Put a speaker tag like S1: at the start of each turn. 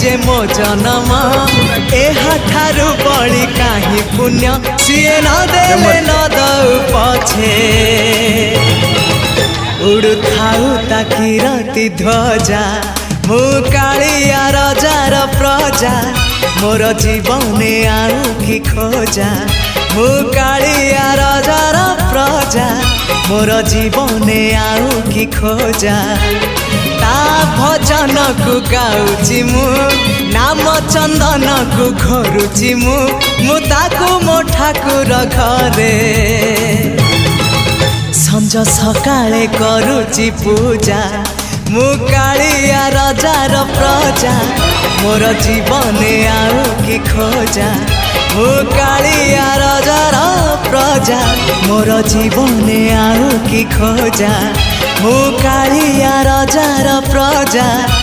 S1: जे मो जन्म एहाठारु बड़ी काहे पुण्य सिए न देले न दउ पछे उड़ु थाउ ताकि राति ध्वजा मु कालिया रजार प्रजा मोर जीवने आउ कि खोजा मु कालिया रजार प्रजा मोर जीवने आउ कि खोजा ता भजन को गाउची मु नाम चंदन को घरुची मु ताकू मो ठाकुर घरे संज सकाळे करुची पूजा मु कालिया रजार प्रजा मोर जीवने आउ कि खोजा मु कालिया रजार प्रजा मोर जीवने आउ कि खोजा मु कालिया रजार प्रजा।